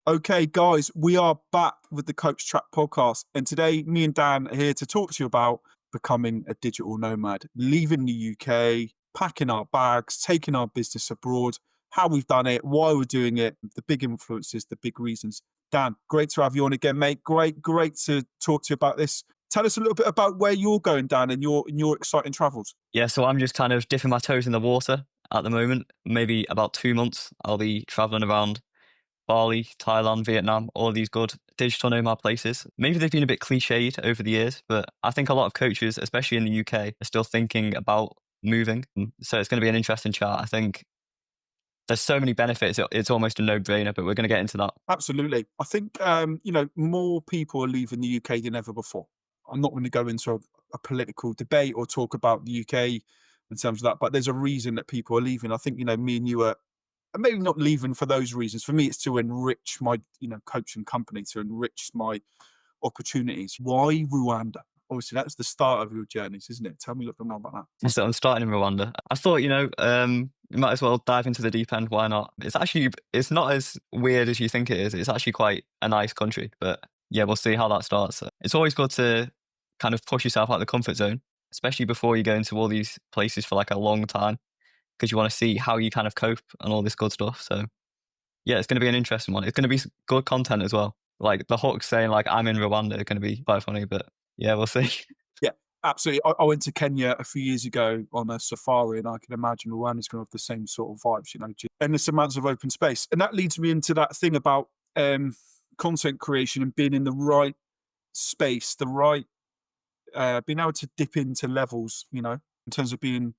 Okay, guys, we are back with the Coach Track podcast. And today, me and Dan are here to talk to you about becoming a digital nomad, leaving the UK, packing our bags, taking our business abroad, how we've done it, why we're doing it, the big influences, the big reasons. Dan, great to have you on again, mate. Great to talk to you about this. Tell us a little bit about where you're going, Dan, and your exciting travels. Yeah, so I'm just kind of dipping my toes in the water at the moment. Maybe about 2 months, I'll be traveling around Bali, Thailand, Vietnam, all these good digital nomad places. Maybe they've been a bit cliched over the years, but I think a lot of coaches, especially in the UK, are still thinking about moving. So it's going to be an interesting chat. I think there's so many benefits. It's almost a no-brainer, but we're going to get into that. Absolutely. I think, more people are leaving the UK than ever before. I'm not going to go into a political debate or talk about the UK in terms of that, but there's a reason that people are leaving. I think, me and you are maybe not leaving for those reasons. For me, it's to enrich my, coaching company, to enrich my opportunities. Why Rwanda? Obviously, that's the start of your journeys, isn't it? Tell me a little bit more about that. So I'm starting in Rwanda. I thought, you might as well dive into the deep end. Why not? It's not as weird as you think it is. It's actually quite a nice country, but yeah, we'll see how that starts. It's always good to kind of push yourself out of the comfort zone, especially before you go into all these places for like a long time, because you want to see how you kind of cope and all this good stuff. So yeah, it's going to be an interesting one. It's going to be good content as well. Like the hooks saying like I'm in Rwanda are going to be quite funny, but yeah, we'll see. Yeah, absolutely. I went to Kenya a few years ago on a safari, and I can imagine Rwanda's going to have the same sort of vibes, just endless amounts of open space. And that leads me into that thing about content creation and being in the right space, the right, being able to dip into levels, in terms of being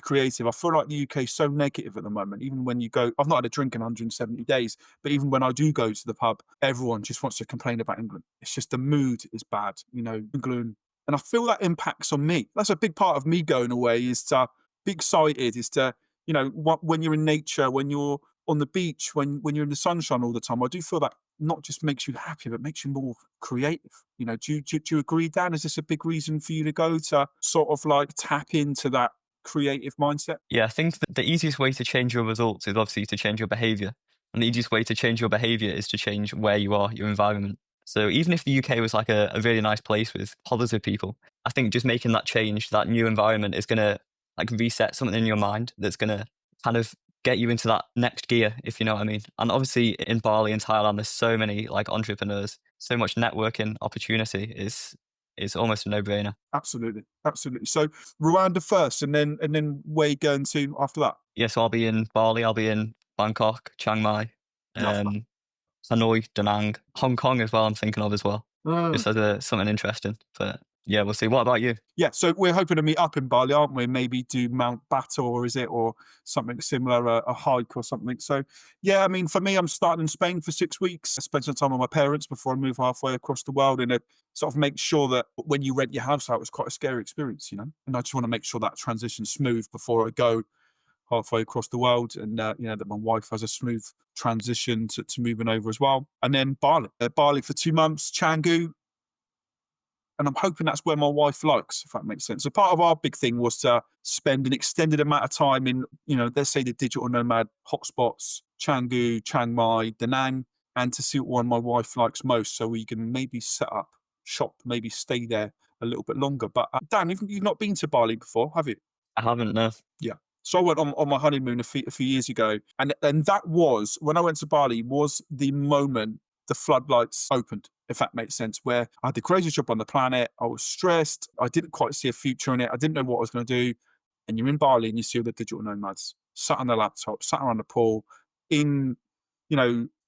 creative. I feel like the UK is so negative at the moment. Even when you go, I've not had a drink in 170 days, but even when I do go to the pub, everyone just wants to complain about England. It's just the mood is bad, England. And I feel that impacts on me. That's a big part of me going away, is to be excited, is to, when you're in nature, when you're on the beach, when you're in the sunshine all the time. I do feel that not just makes you happy, but makes you more creative. Do you agree, Dan? Is this a big reason for you to go, to sort of like tap into that creative mindset? Yeah, I think that the easiest way to change your results is obviously to change your behavior. And the easiest way to change your behavior is to change where you are, your environment. So even if the UK was like a really nice place with positive people, I think just making that change, that new environment is going to like reset something in your mind that's going to kind of get you into that next gear, if you know what I mean. And obviously in Bali and Thailand, there's so many like entrepreneurs, so much networking opportunity is almost a no-brainer. Absolutely, absolutely. So Rwanda first, and then where you going to after that? Yeah, so I'll be in Bali, I'll be in Bangkok, Chiang Mai, Love that. um, Hanoi, Da Nang, Hong Kong as well. I'm thinking of as well, Mm. just as something interesting. But yeah, we'll see. What about you? Yeah, so we're hoping to meet up in Bali, aren't we? Maybe do Mount Bator, is it, or something similar, a hike or something. So, yeah, I mean, for me, I'm starting in Spain for 6 weeks. I spend some time with my parents before I move halfway across the world, and it sort of make sure that when you rent your house out, it's quite a scary experience, And I just want to make sure that transition's smooth before I go halfway across the world, and that my wife has a smooth transition to moving over as well. And then Bali, Bali for 2 months, Canggu, and I'm hoping that's where my wife likes, if that makes sense. So part of our big thing was to spend an extended amount of time in, let's say the digital nomad hotspots, Canggu, Chiang Mai, Da Nang, and to see what one my wife likes most, so we can maybe set up shop, maybe stay there a little bit longer. But Dan, you've not been to Bali before, have you? I haven't. No. Yeah. So I went on my honeymoon a few years ago, and that was when I went to Bali, was the moment the floodlights opened, if that makes sense. Where I had the craziest job on the planet, I was stressed, I didn't quite see a future in it, I didn't know what I was going to do. And you're in Bali and you see all the digital nomads sat on their laptop, sat around the pool, in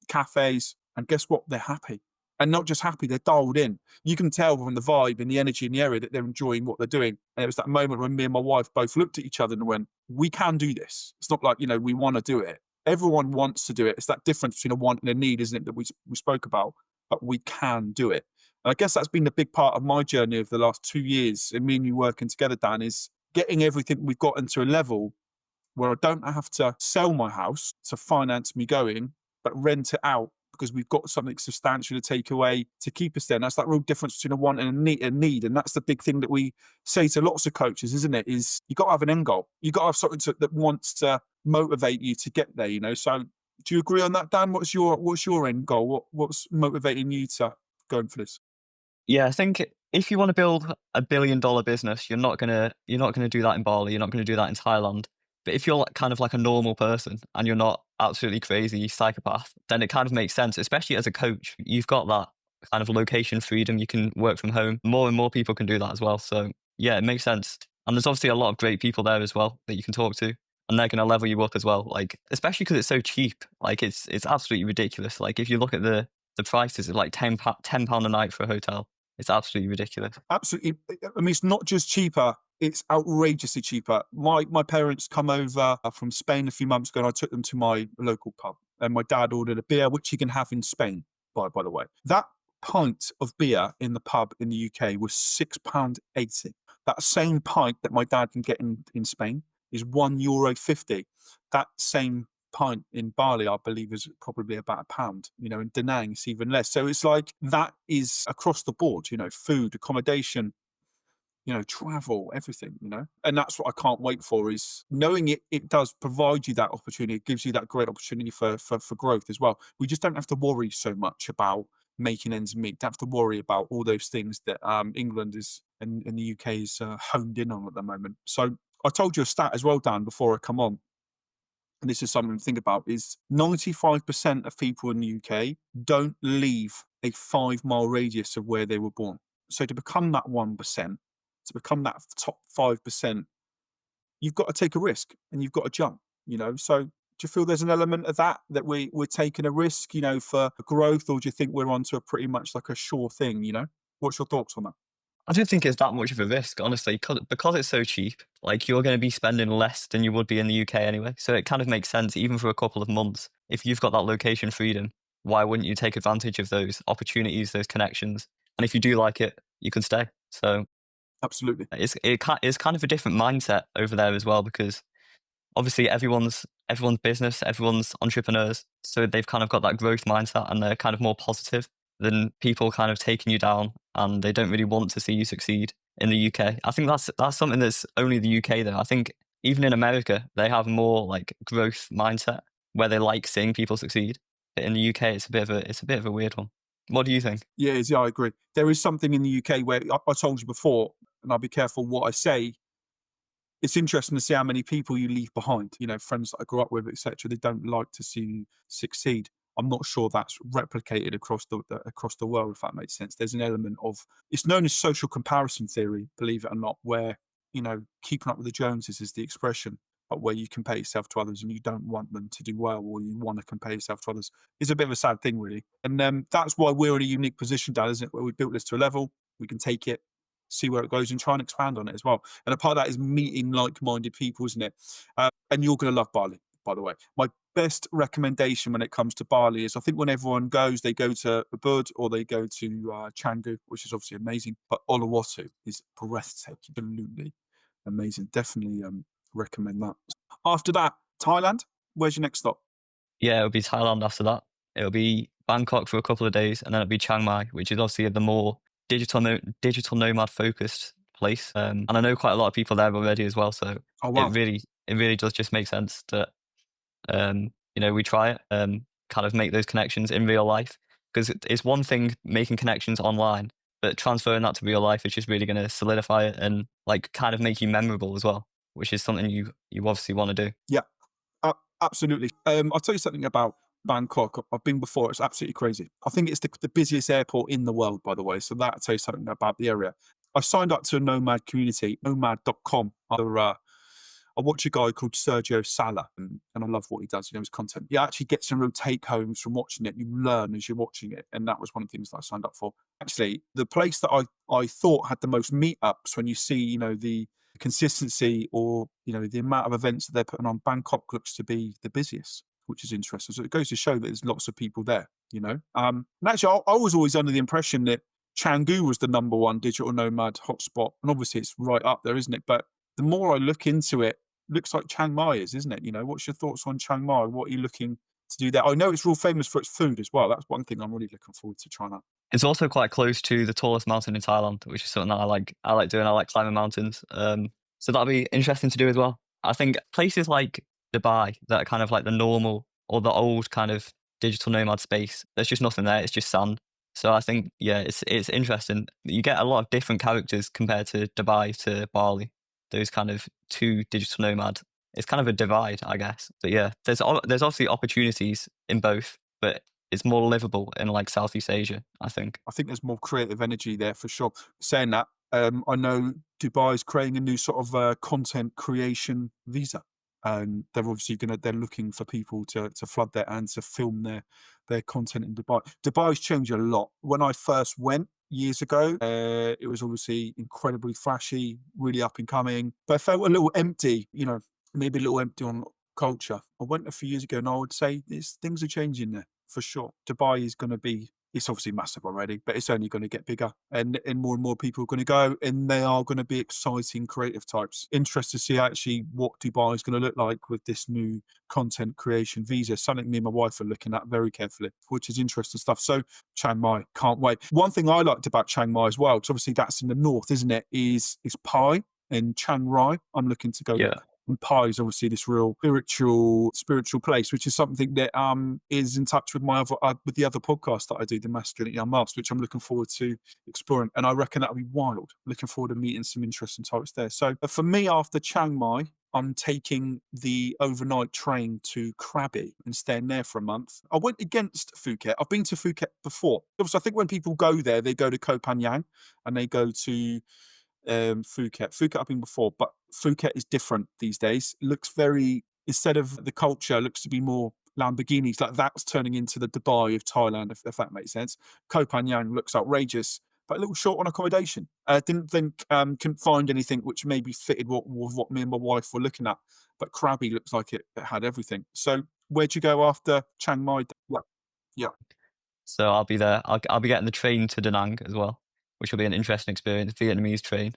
cafes, and guess what? They're happy. And not just happy, they're dialed in. You can tell from the vibe and the energy in the area that they're enjoying what they're doing. And it was that moment when me and my wife both looked at each other and went, we can do this. It's not like, we want to do it. Everyone wants to do it. It's that difference between a want and a need, isn't it, that we spoke about, but we can do it. And I guess that's been a big part of my journey over the last 2 years, and me and you working together, Dan, is getting everything we've got into a level where I don't have to sell my house to finance me going, but rent it out because we've got something substantial to take away to keep us there. And that's that real difference between a want and a need. And that's the big thing that we say to lots of coaches, isn't it? Is you got to have an end goal. You got to have something that wants to motivate you to get there. So Do you agree on that, Dan? What's your end goal? What's motivating you to going for this? Yeah, I think if you want to build a $1 billion business, you're not gonna do that in Bali. You're not gonna do that in Thailand. But if you're like, kind of like a normal person and you're not absolutely crazy psychopath, then it kind of makes sense. Especially as a coach, you've got that kind of location freedom. You can work from home. More and more people can do that as well. So yeah, it makes sense. And there's obviously a lot of great people there as well that you can talk to, and they're gonna level you up as well. Like especially because it's so cheap. Like it's absolutely ridiculous. Like if you look at the prices, it's like £10 a night for a hotel. It's absolutely ridiculous. Absolutely. I mean, it's not just cheaper; it's outrageously cheaper. My parents come over from Spain a few months ago, and I took them to my local pub, and my dad ordered a beer, which you can have in Spain. By the way, that pint of beer in the pub in the UK was £6.80. That same pint that my dad can get in Spain is €1.50. That same pint in Bali, I believe, is probably about £1. In Da Nang, it's even less. So it's like that is across the board. Food, accommodation, travel, everything. And that's what I can't wait for is knowing it does provide you that opportunity. It gives you that great opportunity for growth as well. We just don't have to worry so much about making ends meet. Don't have to worry about all those things that England is and the UK is honed in on at the moment. So I told you a stat as well, Dan, before I come on, and this is something to think about, is 95% of people in the UK don't leave a 5 mile radius of where they were born. So to become that 1%, to become that top 5%, you've got to take a risk and you've got to jump. So do you feel there's an element of that we're taking a risk, for growth, or do you think we're onto a pretty much like a sure thing? What's your thoughts on that? I don't think it's that much of a risk, honestly, because it's so cheap. Like you're going to be spending less than you would be in the UK anyway, so it kind of makes sense even for a couple of months. If you've got that location freedom, why wouldn't you take advantage of those opportunities, those connections? And if you do like it, you can stay. So Absolutely. it's kind of a different mindset over there as well because obviously everyone's business, everyone's entrepreneurs, so they've kind of got that growth mindset and they're kind of more positive than people kind of taking you down and they don't really want to see you succeed in the UK. I think that's something that's only the UK though. I think even in America they have more like growth mindset where they like seeing people succeed. But in the UK it's a bit of a weird one. What do you think? Yeah, I agree. There is something in the UK where I told you before, and I'll be careful what I say. It's interesting to see how many people you leave behind. Friends that I grew up with, etc. They don't like to see you succeed. I'm not sure that's replicated across the world, if that makes sense. There's an element of it's known as social comparison theory, believe it or not, where keeping up with the Joneses is the expression, but where you compare yourself to others and you don't want them to do well, or you want to compare yourself to others, is a bit of a sad thing, really. And that's why we're in a unique position, Dad, isn't it? Where we built this to a level, we can take it, see where it goes, and try and expand on it as well. And a part of that is meeting like-minded people, isn't it? And you're going to love Bali, by the way. My best recommendation when it comes to Bali is I think when everyone goes, they go to Ubud or they go to Canggu, which is obviously amazing. But Uluwatu is breathtaking, absolutely amazing. Definitely recommend that. After that, Thailand. Where's your next stop? Yeah, it'll be Thailand after that. It'll be Bangkok for a couple of days, and then it'll be Chiang Mai, which is obviously the more digital nomad focused place. And I know quite a lot of people there already as well, so Oh it wow. really does just make sense that we try it, kind of make those connections in real life because it's one thing making connections online, but transferring that to real life is just really going to solidify it and like kind of make you memorable as well, which is something you obviously want to do. Yeah, absolutely. I'll tell you something about Bangkok. I've been before. It's absolutely crazy. I think it's the busiest airport in the world, by the way. So that'll tell you something about the area. I signed up to a Nomad community, nomad.com. I watch a guy called Sergio Sala, and I love what he does, his content. You actually get some real take homes from watching it. You learn as you're watching it. And that was one of the things that I signed up for. Actually, the place that I thought had the most meetups when you see, the consistency or, the amount of events that they're putting on, Bangkok looks to be the busiest, which is interesting. So it goes to show that there's lots of people there. And actually, I was always under the impression that Canggu was the number one digital nomad hotspot. And obviously it's right up there, isn't it? But the more I look into it, looks like Chiang Mai is, isn't it? What's your thoughts on Chiang Mai? What are you looking to do there? I know it's real famous for its food as well. That's one thing I'm really looking forward to trying out. It's also quite close to the tallest mountain in Thailand, which is something that I like. I like doing. I like climbing mountains. So that'll be interesting to do as well. I think places like Dubai that are kind of like the normal or the old kind of digital nomad space. There's just nothing there. It's just sand. So I think, yeah, it's interesting. You get a lot of different characters compared to Dubai to Bali. Those kind of two digital nomad. It's kind of a divide, I guess. But yeah, there's obviously opportunities in both, but it's more livable in like Southeast Asia, I think. I think there's more creative energy there for sure. Saying that, I know Dubai is creating a new sort of content creation visa, and they're looking for people to flood their and to film their content in Dubai. Dubai's changed a lot. When I first went years ago, it was obviously incredibly flashy, really up and coming, but I felt a little empty. Maybe a little empty on culture. I went a few years ago, and I would say things are changing there for sure. Dubai is going to be, it's obviously massive already, but it's only going to get bigger, and more people are going to go, and they are going to be exciting creative types. Interested to see actually what Dubai is going to look like with this new content creation visa. Something me and my wife are looking at very carefully, which is interesting stuff. So Chiang Mai, can't wait. One thing I liked about Chiang Mai as well, because obviously that's in the north, isn't it? Is Pai and Chiang Rai. I'm looking to go there. Yeah. And Pai is obviously this real spiritual place, which is something that is in touch with my other with the other podcast that I do, the Masculinity Unmasked, which I'm looking forward to exploring. And I reckon that'll be wild. Looking forward to meeting some interesting types there. So for me, after Chiang Mai, I'm taking the overnight train to Krabi and staying there for a month. I went against Phuket. I've been to Phuket before. Obviously, I think when people go there, they go to Koh Phangan and they go to Phuket. Phuket I've been before, but Phuket is different these days. It looks very, instead of the culture, looks to be more Lamborghinis. Like that's turning into the Dubai of Thailand, if that makes sense. Koh Phangan looks outrageous, but a little short on accommodation. Didn't think, couldn't find anything which maybe fitted what me and my wife were looking at. But Krabi looks like it had everything. So where'd you go after Chiang Mai? Yeah, yeah, So I'll be there. I'll be getting the train to Da Nang as well, which will be an interesting experience. Vietnamese train.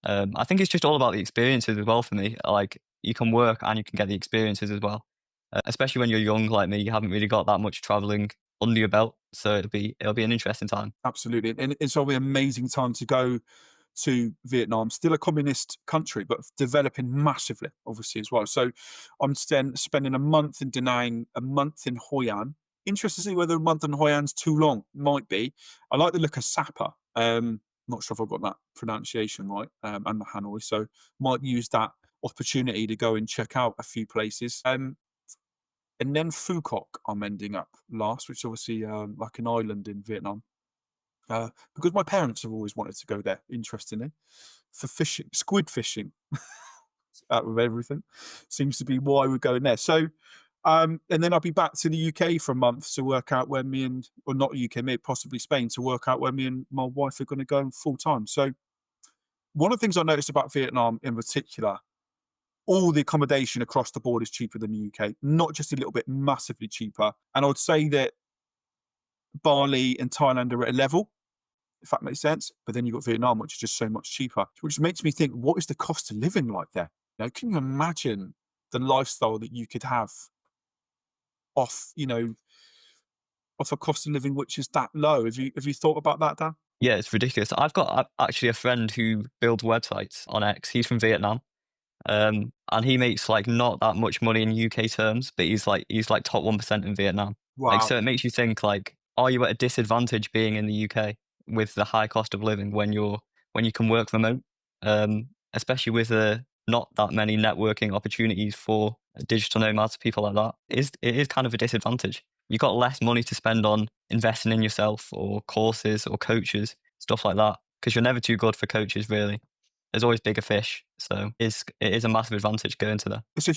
I think it's just all about the experiences as well for me. Like you can work and you can get the experiences as well. Especially when you're young like me, you haven't really got that much traveling under your belt, so it'll be an interesting time. absolutely. And it's always an amazing time to go to Vietnam, still a communist country, but developing massively, obviously, as well. So I'm spending a month in Da Nang, a month in Hoi An. Interested to see whether a month in Hoi An's too long. Might be. I like the look of Sapa. Not sure if I've got that pronunciation right, and the Hanoi. So might use that opportunity to go and check out a few places. And then Phu Quoc I'm ending up last, which is obviously like an island in Vietnam. Because my parents have always wanted to go there, interestingly, for fishing, squid fishing, out of everything, seems to be why we're going there. So, and then I'll be back to the UK for a month to work out where or not UK, maybe possibly Spain, to work out where me and my wife are going to go full time. So, one of the things I noticed about Vietnam in particular, all the accommodation across the board is cheaper than the UK, not just a little bit, massively cheaper. And I would say that Bali and Thailand are at a level, if that makes sense. But then you've got Vietnam, which is just so much cheaper, which makes me think, what is the cost of living like there? Can you imagine the lifestyle that you could have off, off a cost of living which is that low? Have you thought about that, Dan? Yeah, it's ridiculous. I've got actually a friend who builds websites on X. He's from Vietnam. And he makes like not that much money in UK terms, but he's like top 1% in Vietnam. Like, Wow. so it makes you think like, are you at a disadvantage being in the UK with the high cost of living when you can work remote? Especially with not that many networking opportunities for digital nomads, people like that. It is kind of a disadvantage. You've got less money to spend on investing in yourself or courses or coaches, stuff like that, because you're never too good for coaches, really. There's always bigger fish, so it is a massive advantage going to there. It's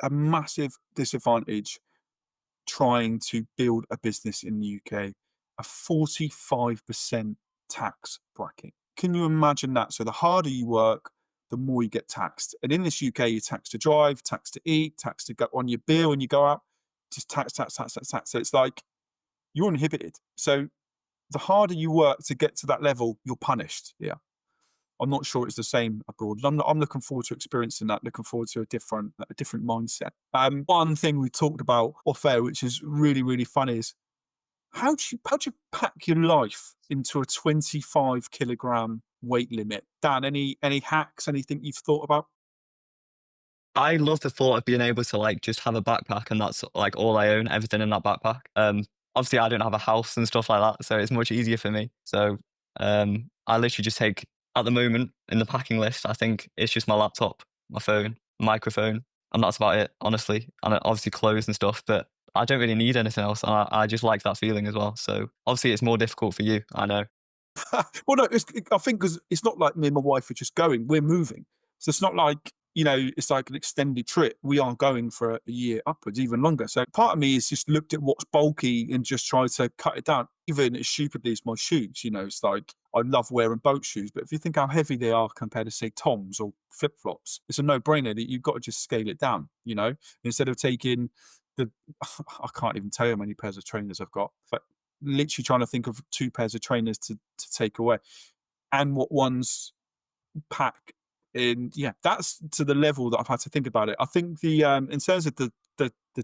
a massive disadvantage trying to build a business in the UK, a 45% tax bracket. Can you imagine that? So the harder you work, the more you get taxed. And in this UK, you're taxed to drive, taxed to eat, taxed to go on your bill when you go out, just tax, tax, tax, tax, tax. So it's like you're inhibited. So the harder you work to get to that level, you're punished. Yeah. I'm not sure it's the same abroad. I'm looking forward to experiencing that. Looking forward to a different mindset. One thing we talked about off air, which is really really fun, is how do you pack your life into a 25 kilogram weight limit? Dan, any hacks? Anything you've thought about? I love the thought of being able to like just have a backpack and that's like all I own, everything in that backpack. Obviously I don't have a house and stuff like that, so it's much easier for me. So I literally just take at the moment in the packing list, I think it's just my laptop, my phone, microphone, and that's about it, honestly. And obviously clothes and stuff, but I don't really need anything else. And I just like that feeling as well. So obviously it's more difficult for you, I know. Well, no, I think because it's not like me and my wife are just going; we're moving. So it's not like it's like an extended trip. We are going for a year upwards, even longer. So part of me has just looked at what's bulky and just tried to cut it down. Even as stupidly as my shoes, it's like I love wearing boat shoes, but if you think how heavy they are compared to say Toms or flip flops, it's a no-brainer that you've got to just scale it down. Instead of taking the, I can't even tell you how many pairs of trainers I've got, but literally trying to think of 2 pairs of trainers to take away and what ones pack in. Yeah, that's to the level that I've had to think about it. I think the in terms of the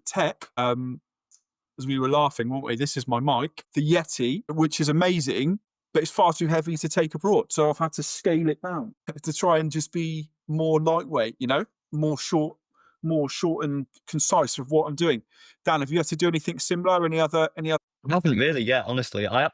tech, as we were laughing, weren't we? This is my mic, the Yeti, which is amazing, but it's far too heavy to take abroad. So I've had to scale it down to try and just be more lightweight, more short, and concise with what I'm doing. Dan, have you had to do anything similar? Any other I haven't really yet, honestly. I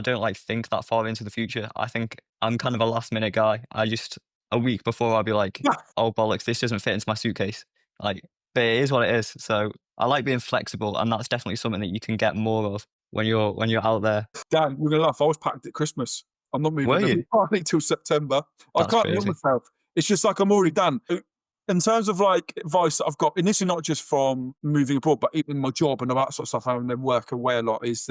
don't like think that far into the future. I think I'm kind of a last minute guy. I just a week before I'll be like, oh bollocks, this doesn't fit into my suitcase. Like, but it is what it is. So I like being flexible, and that's definitely something that you can get more of when you're out there. Dan, you're gonna laugh. I was packed at Christmas. I'm not Were moving you? hardly till September. I That's can't help crazy. myself. It's just like I'm already done. In terms of like advice that I've got, and this is not just from moving abroad, but even my job and all that sort of stuff, having to work away a lot, is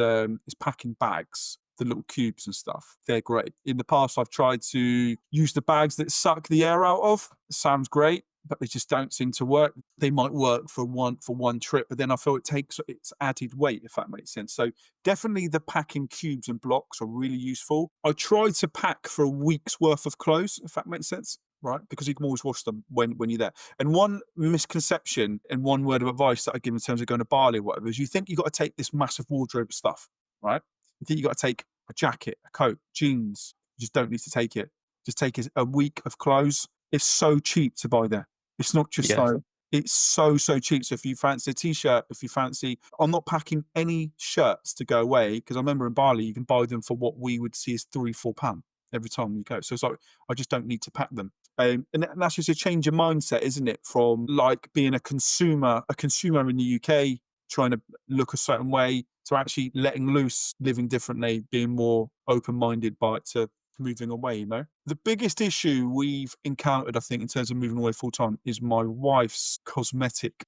packing bags, the little cubes and stuff. They're great. In the past, I've tried to use the bags that suck the air out of. Sounds great, but they just don't seem to work. They might work for one trip, but then I feel it takes its added weight, if that makes sense. So definitely the packing cubes and blocks are really useful. I tried to pack for a week's worth of clothes, if that makes sense, right? Because you can always wash them when you're there. And one misconception and one word of advice that I give in terms of going to Bali or whatever is you think you've got to take this massive wardrobe of stuff, right? You think you've got to take a jacket, a coat, jeans. You just don't need to take it. Just take a week of clothes. It's so cheap to buy there. It's not just Yeah. like it's so cheap. So if you fancy a t-shirt, if you fancy, I'm not packing any shirts to go away because I remember in Bali you can buy them for what we would see as £3-4 every time you go. So it's like I just don't need to pack them. And that's just a change of mindset, isn't it? From like being a consumer in the UK, trying to look a certain way, to actually letting loose, living differently, being more open-minded by it to moving away. The biggest issue we've encountered, I think, in terms of moving away full time is my wife's cosmetic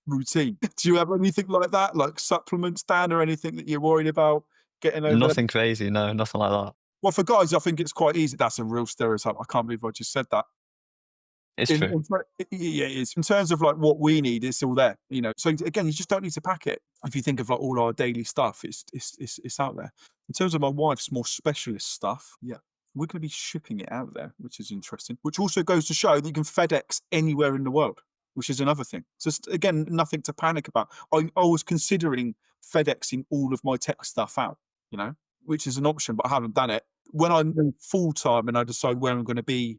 routine. Do you have anything like that, like supplements, Dan, or anything that you're worried about getting over there? Nothing crazy, no, nothing like that. Well, for guys, I think it's quite easy. That's a real stereotype. I can't believe I just said that. It's In, true. in yeah, it is. In terms of like what we need, it's all there. So again, you just don't need to pack it. If you think of like all our daily stuff, it's out there. In terms of my wife's more specialist stuff, yeah, we're going to be shipping it out there, which is interesting. Which also goes to show that you can FedEx anywhere in the world, which is another thing. So again, nothing to panic about. I was considering FedExing all of my tech stuff out, which is an option, but I haven't done it. When I'm full time and I decide where I'm going to be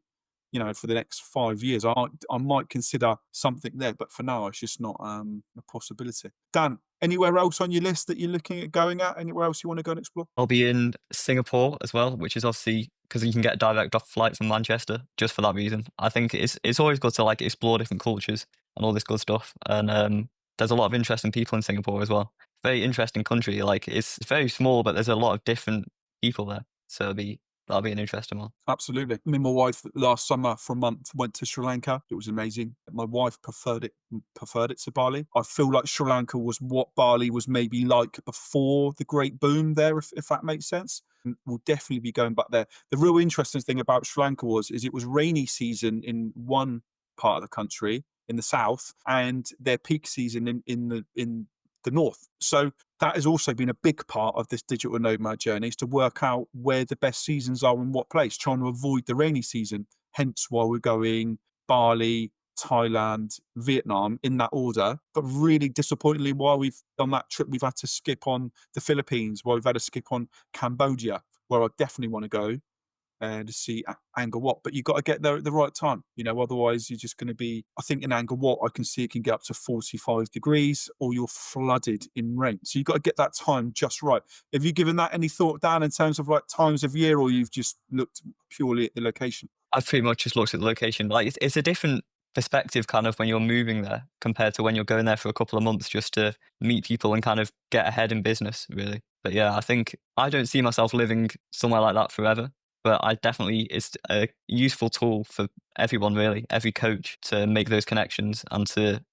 for the next 5 years, I might consider something there, but for now, it's just not a possibility. Dan, anywhere else on your list that you're looking at going at? Anywhere else you want to go and explore? I'll be in Singapore as well, which is obviously because you can get a direct off flight from Manchester just for that reason. I think it's always good to like explore different cultures and all this good stuff. And there's a lot of interesting people in Singapore as well. Very interesting country. Like it's very small, but there's a lot of different people there. So that'll be an interesting one. Absolutely. Me and my wife last summer for a month went to Sri Lanka. It was amazing. My wife preferred it to Bali. I feel like Sri Lanka was what Bali was maybe like before the great boom there, if that makes sense. We'll definitely be going back there. The real interesting thing about Sri Lanka is it was rainy season in one part of the country in the south and their peak season in the north. So that has also been a big part of this digital nomad journey, is to work out where the best seasons are in what place, trying to avoid the rainy season. Hence why we're going Bali, Thailand, Vietnam in that order. But really disappointingly, while we've done that trip, we've had to skip on the Philippines, while we've had to skip on Cambodia, where I definitely want to go. to see Angkor Wat, but you've got to get there at the right time. Otherwise you're just going to be. I think in Angkor Wat, I can see it can get up to 45 degrees, or you're flooded in rain. So you've got to get that time just right. Have you given that any thought, Dan, in terms of like times of year, or you've just looked purely at the location? I've pretty much just looked at the location. Like it's a different perspective kind of when you're moving there compared to when you're going there for a couple of months just to meet people and kind of get ahead in business, really. But yeah, I think I don't see myself living somewhere like that forever. But I definitely, it's a useful tool for everyone, really, every coach to make those connections and to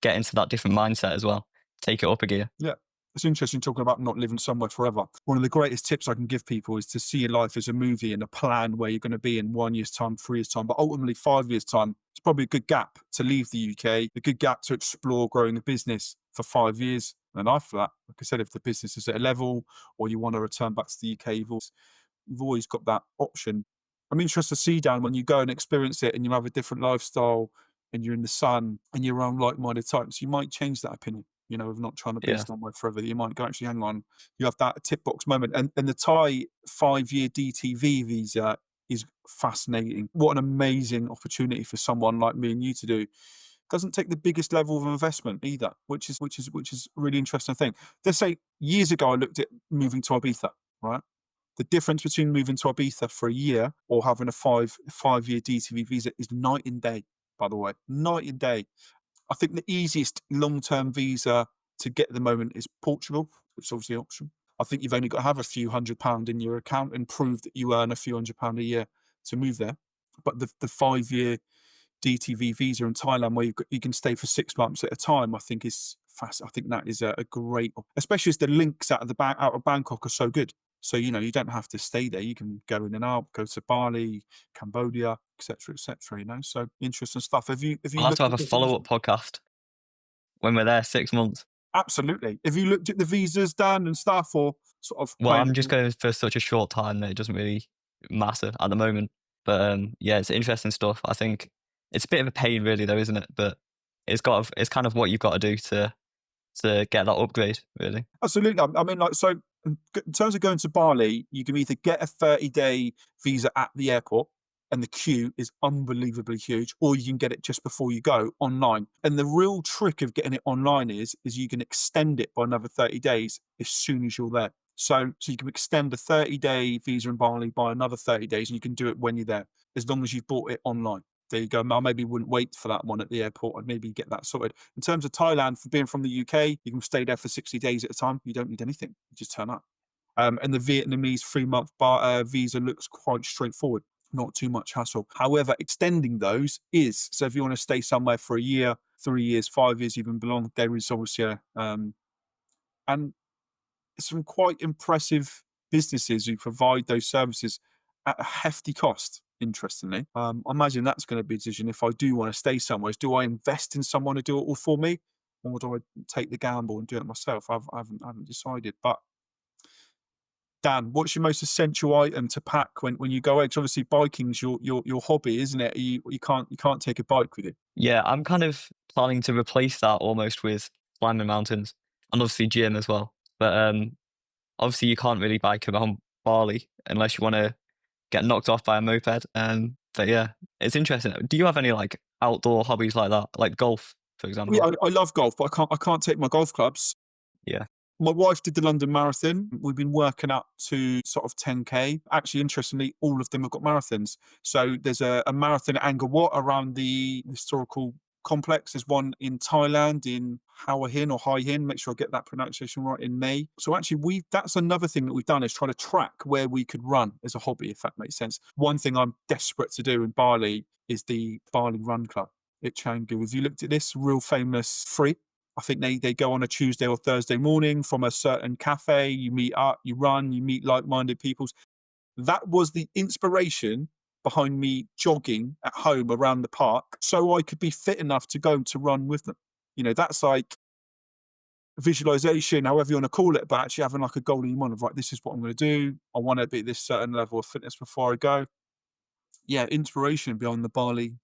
get into that different mindset as well. Take it up a gear. Yeah. It's interesting talking about not living somewhere forever. One of the greatest tips I can give people is to see your life as a movie and a plan where you're going to be in 1 year's time, 3 years' time, but ultimately 5 years' time. It's probably a good gap to leave the UK, a good gap to explore growing a business for 5 years. And after that, like I said, if the business is at a level or you want to return back to the UK, you've always got that option. I'm interested to see, Dan, when you go and experience it and you have a different lifestyle and you're in the sun and you're around like-minded types, you might change that opinion, of not trying to be Yeah. somewhere forever. You might go, actually, hang on, you have that tick box moment. And the Thai 5-year DTV visa is fascinating. What an amazing opportunity for someone like me and you to do. Doesn't take the biggest level of investment either, which is a really interesting thing. Let's say years ago I looked at moving to Ibiza, right? The difference between moving to Ibiza for a year or having a five-year DTV visa is night and day, by the way. Night and day. I think the easiest long-term visa to get at the moment is Portugal, which is obviously an option. I think you've only got to have a few £100 in your account and prove that you earn a few £100 a year to move there. But the 5-year DTV visa in Thailand, where you can stay for 6 months at a time, I think is fast. I think that is a great, especially as the links out of Bangkok are so good. So you don't have to stay there. You can go in and out, go to Bali, Cambodia, etc., etc. So interesting stuff. Have you I'll have to looked have at a the visa? follow-up podcast when we're there 6 months. Absolutely. Have you looked at the visas, Dan, and stuff, or sort of Well, playing? I'm just going for such a short time that it doesn't really matter at the moment. But yeah, it's interesting stuff. I think it's a bit of a pain, really, though, isn't it? But it's kind of what you've got to do to get that upgrade, really. Absolutely. I mean, like, so in terms of going to Bali, you can either get a 30-day visa at the airport, and the queue is unbelievably huge, or you can get it just before you go online. And the real trick of getting it online is you can extend it by another 30 days as soon as you're there. So you can extend a 30-day visa in Bali by another 30 days, and you can do it when you're there, as long as you've bought it online. There you go. I maybe wouldn't wait for that one at the airport. I'd maybe get that sorted. In terms of Thailand, for being from the UK, you can stay there for 60 days at a time. You don't need anything. You just turn up. And the Vietnamese 3-month visa looks quite straightforward, not too much hassle. However, extending those is, so if you want to stay somewhere for a year, 3 years, 5 years, even beyond, there is obviously and some quite impressive businesses who provide those services at a hefty cost. Interestingly, I imagine that's going to be a decision. If I do want to stay somewhere, do I invest in someone to do it all for me, or do I take the gamble and do it myself? I haven't decided. But Dan, what's your most essential item to pack when you go out? 'Cause obviously, biking's your hobby, isn't it? You can't take a bike with you. Yeah, I'm kind of planning to replace that almost with climbing mountains and obviously gym as well. But obviously, you can't really bike around Bali unless you want to get knocked off by a moped. But yeah, it's interesting. Do you have any like outdoor hobbies like that, like golf, for Yeah, example? I love golf, but I can't take my golf clubs. Yeah. My wife did the London Marathon. We've been working up to sort of 10K. Actually, interestingly, all of them have got marathons. So there's a marathon at Angkor Wat around the historical complex. There's one in Thailand in Hua Hin or Hai Hin. Make sure I get that pronunciation right, in May. So actually, that's another thing that we've done, is try to track where we could run as a hobby, if that makes sense. One thing I'm desperate to do in Bali is the Bali Run Club at Canggu. Have you looked at this? Real famous, free. I think they go on a Tuesday or Thursday morning from a certain cafe. You meet up, you run, you meet like-minded people. That was the inspiration behind me jogging at home around the park, so I could be fit enough to go to run with them. That's like visualization, however you want to call it, but actually having like a goal in mind of, right, this is what I'm going to do. I want to be at this certain level of fitness before I go. Yeah, inspiration beyond the Bali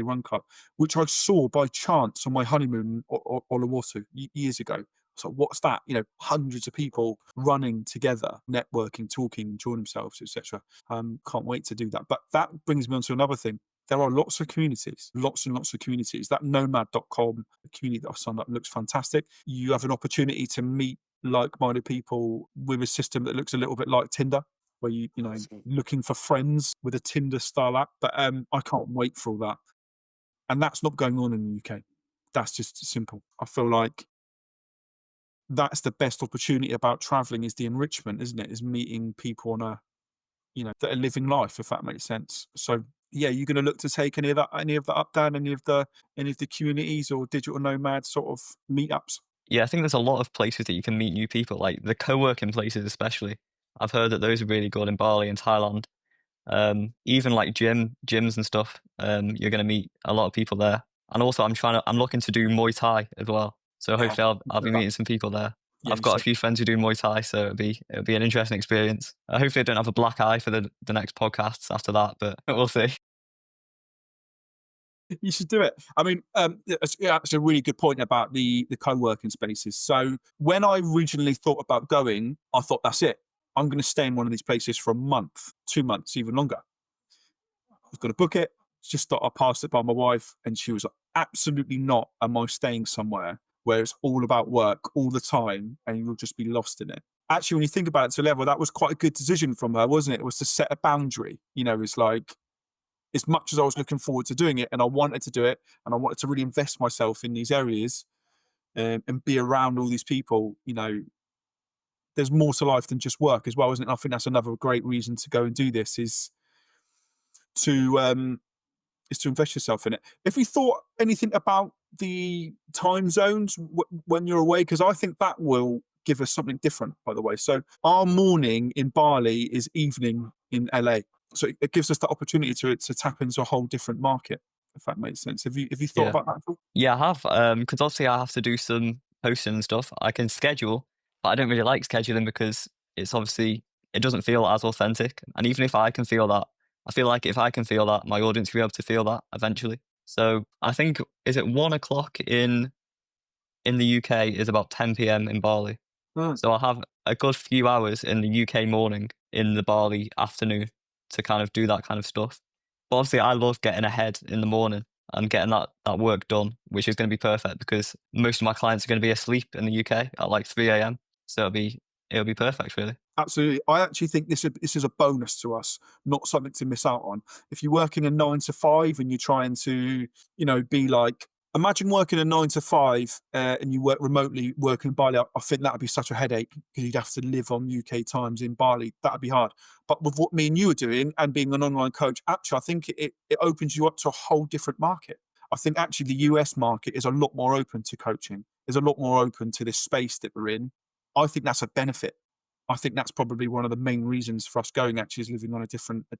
Run Club, which I saw by chance on my honeymoon in Uluwatu years ago. So what's that? Hundreds of people running together, networking, talking, enjoying themselves, etc. Can't wait to do that. But that brings me on to another thing. There are lots of communities, lots and lots of communities. That nomad.com community that I've signed up looks fantastic. You have an opportunity to meet like-minded people with a system that looks a little bit like Tinder, where looking for friends with a Tinder style app. But I can't wait for all that. And that's not going on in the UK. That's just simple. I feel like that's the best opportunity about traveling, is the enrichment, isn't it? Is meeting people that are living life, if that makes sense. So yeah, you're going to look to take any of that up, Dan, any of the communities or digital nomad sort of meetups? Yeah, I think there's a lot of places that you can meet new people, like the co-working places especially. I've heard that those are really good in Bali and Thailand. Even like gyms and stuff. You're gonna meet a lot of people there. And also I'm looking to do Muay Thai as well. So Yeah, hopefully I'll be meeting some people there. yeah, I've you got a said few friends who do Muay Thai, so it'll be an interesting experience. Hopefully I don't have a black eye for the next podcasts after that, but we'll see. you should do it. I mean, that's a really good point about the co-working spaces. So when I originally thought about going, I thought that's it. I'm going to stay in one of these places for a month, 2 months, even longer. I was going to book it. Just thought I passed it by my wife, and she was like, "Absolutely not. Am I staying somewhere where it's all about work all the time, and you'll just be lost in it?" Actually, when you think about it to a level, that was quite a good decision from her, wasn't it? It was to set a boundary. It's like, as much as I was looking forward to doing it, and I wanted to do it, and I wanted to really invest myself in these areas, and be around all these people. There's more to life than just work as well, isn't it? And I think that's another great reason to go and do this, to invest yourself in it. If you thought anything about the time zones when you're away, because I think that will give us something different, by the way. So our morning in Bali is evening in LA. So it gives us the opportunity to tap into a whole different market, if that makes sense. Have you thought Yeah. about that at all? Yeah, I have. Because obviously I have to do some posting and stuff. I can schedule, but I don't really like scheduling because it doesn't feel as authentic. And even if I can feel that, I feel like if I can feel that, my audience will be able to feel that eventually. So I think, is it 1 o'clock in the UK is about 10 p.m. in Bali. Mm. So I'll have a good few hours in the UK morning, in the Bali afternoon, to kind of do that kind of stuff. But obviously, I love getting ahead in the morning and getting that work done, which is going to be perfect because most of my clients are going to be asleep in the UK at like 3 a.m. So it'll be perfect, really. Absolutely. I actually think this is a bonus to us, not something to miss out on. If you're working a 9 to 5 and you're trying to, be like, imagine working a 9 to 5 and you work remotely, working in Bali. I think that would be such a headache because you'd have to live on UK times in Bali. That'd be hard. But with what me and you are doing and being an online coach, actually, I think it opens you up to a whole different market. I think actually the US market is a lot more open to coaching, is a lot more open to this space that we're in. I think that's a benefit. I think that's probably one of the main reasons for us going, actually, is living on a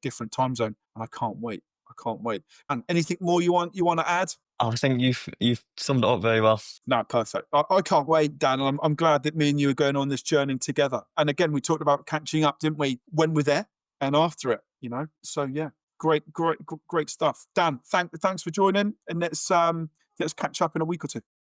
different time zone. And I can't wait. I can't wait. And anything more you want to add? I think you've summed it up very well. No, perfect. I can't wait, Dan. And I'm glad that me and you are going on this journey together. And again, we talked about catching up, didn't we? When we're there and after it, So yeah, great stuff. Dan, thanks for joining. And let's catch up in a week or two.